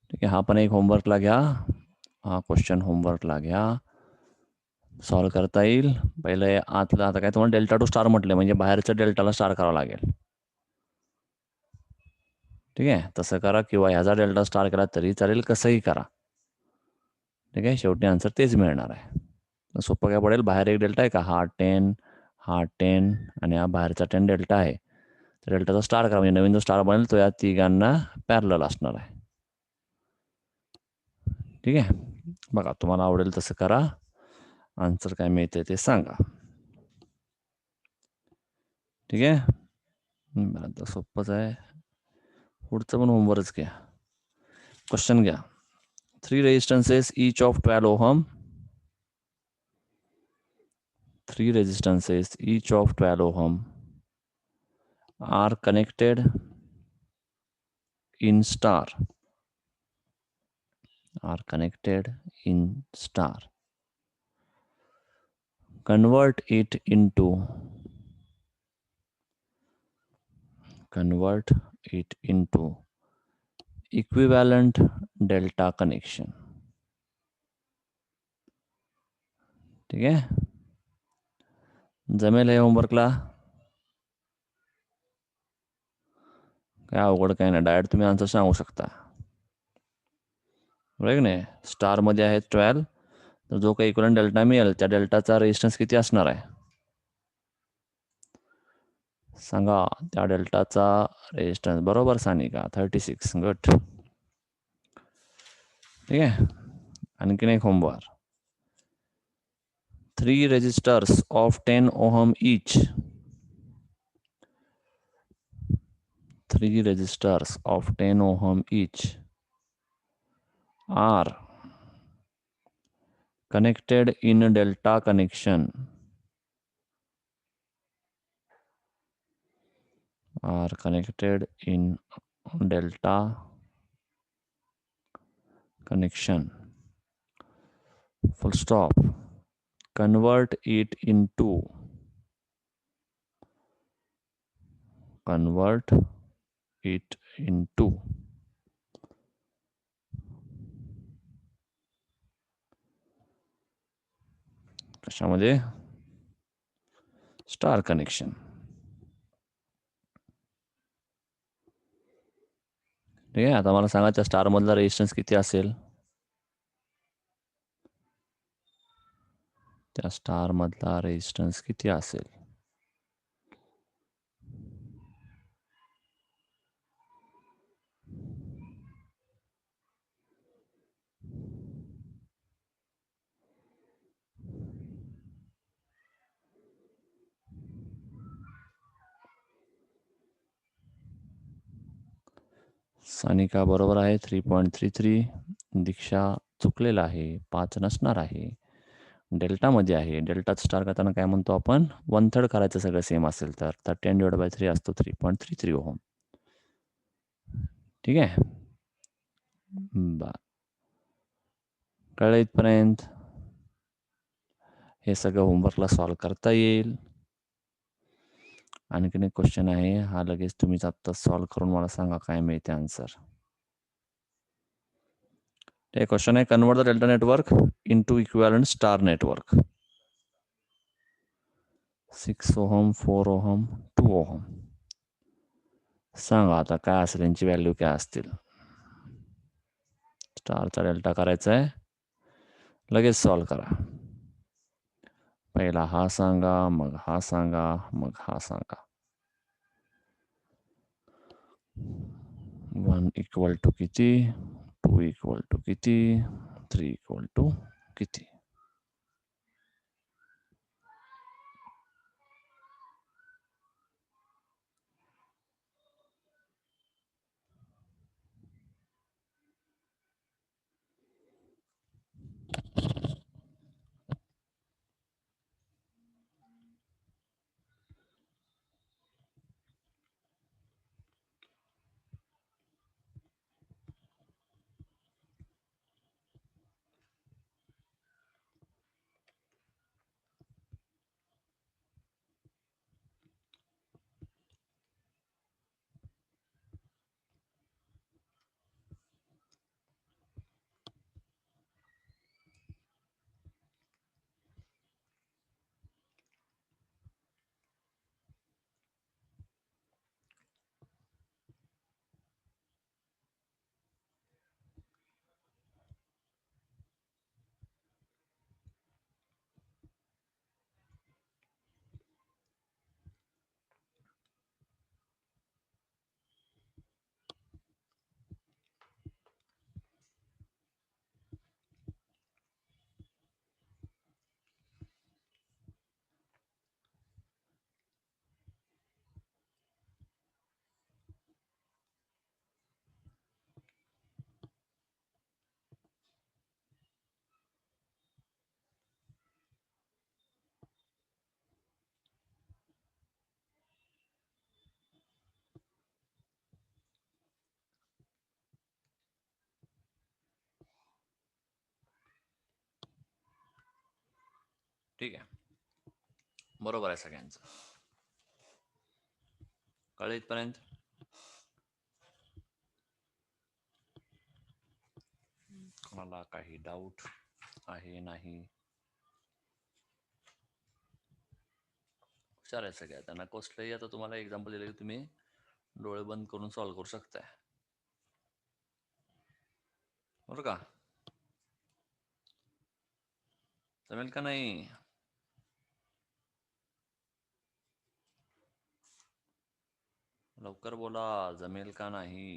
ठीक आहे, हा पण एक होमवर्कला घ्या. हा क्वेश्चन होमवर्कला घ्या, सॉल्व करता येईल. पहिले आतला आता काय तुम्हाला डेल्टा टू स्टार म्हटलं म्हणजे बाहेरच्या डेल्टाला स्टार करावं लागेल. ठीक आहे, तसं करा किंवा ह्याचा डेल्टा स्टार केला तरी चालेल, कसंही करा. ठीक आहे, शेवटी आन्सर तेच मिळणार आहे. सोपं काय पडेल, बाहेर एक डेल्टा आहे का, हा 10 हा 10 आणि हा बाहेरचा 10 डेल्टा आहे. तर डेल्टाचा स्टार करा म्हणजे नवीन जो स्टार बनेल तो या तिघांना पॅरलल असणार आहे. ठीक आहे, बघा तुम्हाला आवडेल तसं करा. आन्सर काय मिळते ते सांगा. ठीक आहे, आता सोपंच आहे. पुढचं पण होमवर्कच घ्या. क्वेश्चन घ्या. 3 रेजिस्टन्सेस each of 12 ohm. 3 resistances each of 12 ohm are connected in star. Are connected in star. Convert it into equivalent delta connection. ठीक आहे, जमेल हे होमवर्कला. काय अवघड काय नाही, डायरेक्ट तुम्ही आन्सर सांगू शकता. बरोबर नाही, स्टारमध्ये आहे 12, तर जो काही इक्विव्हॅलेंट डेल्टा मिळेल त्या डेल्टाचा रेजिस्टन्स किती असणार आहे सांगा. त्या डेल्टाचा रेजिस्टन्स बरोबर सानिका 36. गुड. ठीक आहे, आणखीन एक homework. 3 resistors of 10 ohm each. 3 resistors of 10 ohm each are connected in delta connection. Are connected in delta connection. Full stop. Convert it into कशामध्ये, स्टार कनेक्शन. ठीक आहे, आता मला सांगा त्या स्टार मधला रेजिस्टन्स किती असेल. त्या स्टार मधला रेजिस्टन्स किती असेल. सानिका बरोबर आहे 3.33. दीक्षा चुकलेला आहे, 5 नसणार आहे. डेल्टामध्ये आहे, डेल्टाचा स्टार करताना काय म्हणतो आपण, 1/3 करायचं सगळं सेम असेल तर 10/3 असतो 3.33 ओहम. ठीक आहे, कळलं इथपर्यंत. हे सगळं होमवर्कला सॉल्व करता येईल. आणखीन एक क्वेश्चन आहे, हा लगेच तुम्हीच आत्ता सॉल्व करून मला सांगा काय मिळते आन्सर. ते क्वेश्चन आहे, convert the delta network into equivalent star network. 6 ohm, 4 ohm, 2 ohm. सांगा आता काय असेल, यांची व्हॅल्यू काय असतील. स्टारचा डेल्टा करायचा आहे, लगेच सॉल्व करा. पहिला हा सांगा, मग हा सांगा, मग हा सांगा. 1 इक्वल टू किती, 2 इक्वल टू किती, 3 इक्वल टू किती. ठीक आहे, बरोबर आहे सगळ्यांचं. कळलं इथपर्यंत? कोणाला काही डाऊट आहे नाही? हुशार आहे सगळ्या. त्यांना कसलंही आता तुम्हाला एक्झाम्पल दिलं की तुम्ही डोळे बंद करून सॉल्व्ह करू शकताय, बरं का? जमेल का नाही? लवकर बोला, जमेल का नाही?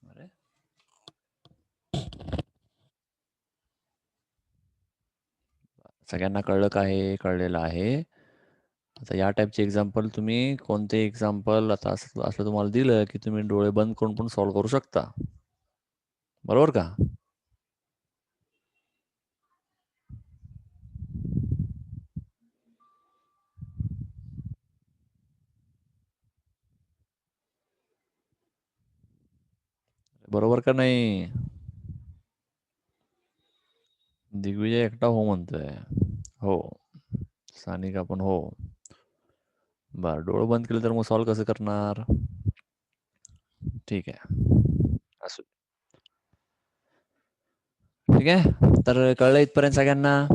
अरे सगळ्यांना कळलं का? हे कळलेलं आहे. आता या टाईपचे एक्झाम्पल तुम्ही कोणते एक्झाम्पल आता असं तुम्हाला दिलं की तुम्ही डोळे बंद करून पण सॉल्व्ह करू शकता, बरोबर का? बरोबर का नाही? दिग्विजय एकटा हो म्हणतोय. हो. सानिका पण हो. बरं, डोळे बंद केले तर मग सॉल्व्ह कसं करणार? ठीक आहे, असू. ठीक आहे, तर कळलं इथपर्यंत सगळ्यांना?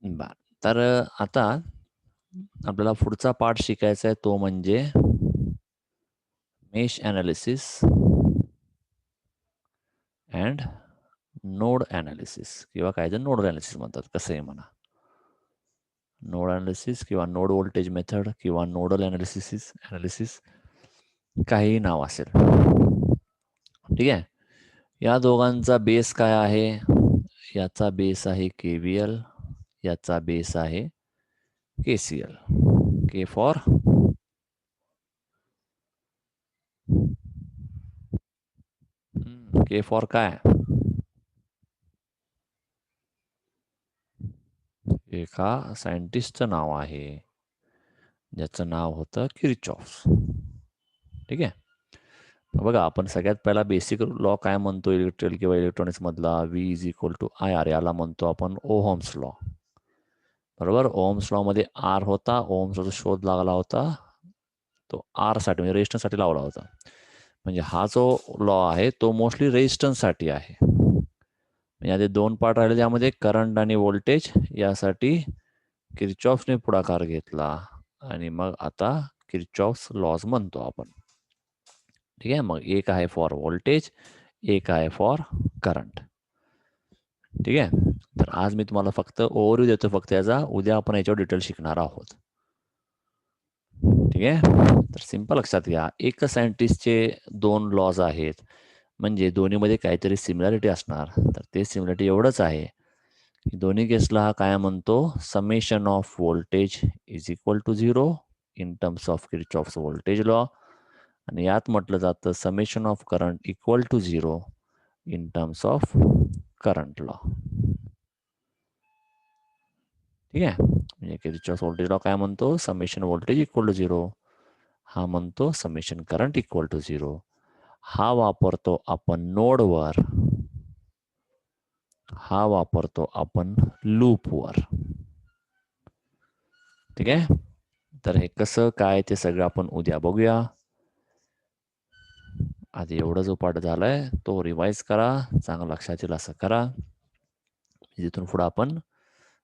बर, तर आता आपल्याला पुढचा पार्ट शिकायचा आहे, तो म्हणजे mesh analysis and node analysis, किंवा काही जण नोड ॲनालिसिस म्हणतात, कसंही म्हणा. नोड ॲनालिसिस किंवा नोड व्होल्टेज मेथड किंवा नोडल ॲनालिसिस काहीही नाव असेल. ठीक आहे, या दोघांचा बेस काय आहे? याचा बेस आहे KVL, याचा बेस आहे KCL. K for K for काय? एका सायंटिस्टचं नाव आहे, ज्याचं नाव होतं किर्चॉफ. ठीक आहे, बघा आपण सगळ्यात पहिला बेसिक लॉ काय म्हणतो इलेक्ट्रिकल किंवा इलेक्ट्रॉनिक्स मधला? V=IR, याला म्हणतो आपण ओहम्स लॉ, बरोबर? ओहम्स लॉ मध्ये आर होता, ओहम्स लॉचा शोध लागला होता तो आर साठी, म्हणजे रेजिस्टन्ससाठी लावला होता. म्हणजे हा जो लॉ आहे तो मोस्टली रेजिस्टन्ससाठी आहे. याचे दोन पार्ट राहिले, त्यामध्ये करंट आणि व्होल्टेज. यासाठी किर्चॉफने पुढाकार घेतला आणि मग आता किर्चॉफ्स लॉज म्हणतो आपण. ठीक आहे, मग एक आहे फॉर व्होल्टेज, एक आहे फॉर करंट. ठीक आहे, तर आज मी तुम्हाला फक्त ओव्हरव्ह्यू देतो फक्त याचा. उद्या आपण याच्यावर डिटेल शिकणार आहोत. ठीक आहे, तर सिंपल लक्षात घ्या, एकच सायंटिस्टचे दोन लॉज आहेत, म्हणजे दोन्हीमध्ये काहीतरी सिमिलॅरिटी असणार. तर ते सिमिलॅरिटी एवढंच आहे की दोन्ही केसला हा काय म्हणतो? Summation of voltage is equal to 0 in terms of Kirchhoff's voltage law, आणि यात म्हटलं जातं summation of current equal to 0 in terms of current law. ठीक आहे, म्हणजे किर्चॉफ्स व्होल्टेज लॉ काय म्हणतो? Summation voltage equal to 0. हा म्हणतो समेशन करंट इक्वल टू 0. हा वापरतो आपण नोडवर, हा वापरतो आपण लूपवर. ठीक आहे, तर हे कसं काय ते सगळं आपण उद्या बघूया. आधी एवढा जो पाठ झालाय तो रिवाइज करा, चांगलं लक्षात येईल असं करा. तिथून पुढे आपण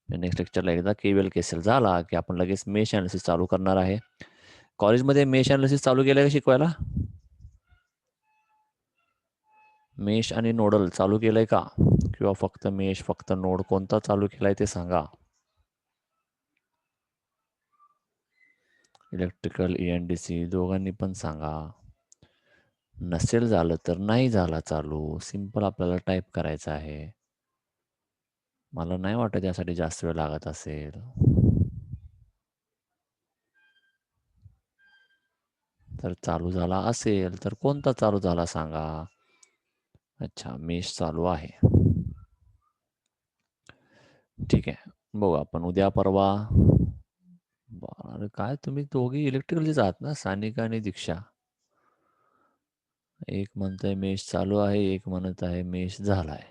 नेक्स्ट लेक्चरला एकदा KVL KCL झाला की आपण लगेच मेश ॲनालिसिस चालू करणार आहे. कॉलेजमध्ये मेश ॲनालिसिस चालू केलंय का शिकवायला? मेश आणि नोडल चालू केलंय का? किंवा फक्त मेश, फक्त नोड, कोणता चालू केलाय ते सांगा. इलेक्ट्रिकल, ENDC दोघांनी पण सांगा. नसेल झालं तर नाही झाला चालू, सिंपल आपल्याला टाईप करायचं आहे. मला नाही वाटत यासाठी जास्त वेळ लागत असेल. तर चालू झाला असेल तर कोणता चालू झाला सांगा. अच्छा, मेश चालू आहे. ठीक आहे, बघू आपण उद्या परवा. अरे काय तुम्ही दोघी इलेक्ट्रिकलचेच आहात ना, सानिका आणि दीक्षा? एक म्हणतंय मेश चालू आहे, एक म्हणत आहे मेश झालाय.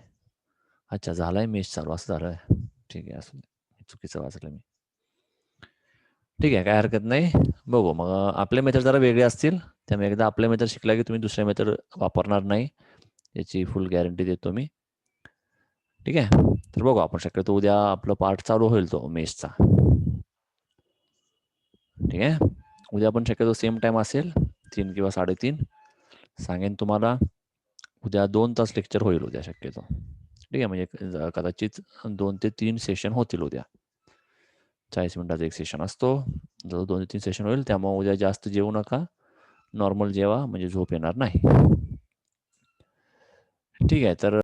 अच्छा, झालाय मेश चालू, असं झालंय. ठीक आहे, असू दे. चुकीचं वाचलं मी. ठीक आहे, काय हरकत नाही. बघू मग आपले मेथड जरा वेगळे असतील. त्यामुळे एकदा आपले मेथड शिकला की तुम्ही दुसरे मेथड वापरणार नाही, याची फुल गॅरंटी देतो मी. ठीक आहे, तर बघू आपण शक्यतो उद्या आपलं पार्ट चालू होईल तो मेशचा. ठीक आहे, उद्या आपण शक्यतो सेम टाईम असेल 3 किंवा 3:30. सांगेन तुम्हाला. उद्या 2 तास लेक्चर होईल उद्या शक्यतो. ठीक आहे, म्हणजे कदाचित 2 ते 3 सेशन होतील उद्या. 40 मिनिटाचा एक सेशन असतो. जवळ 2 ते 3 सेशन होईल. त्यामुळे उद्या जास्त जेवू नका. नॉर्मल जेवा, म्हणजे झोप येणार नाही. ठीक आहे, तर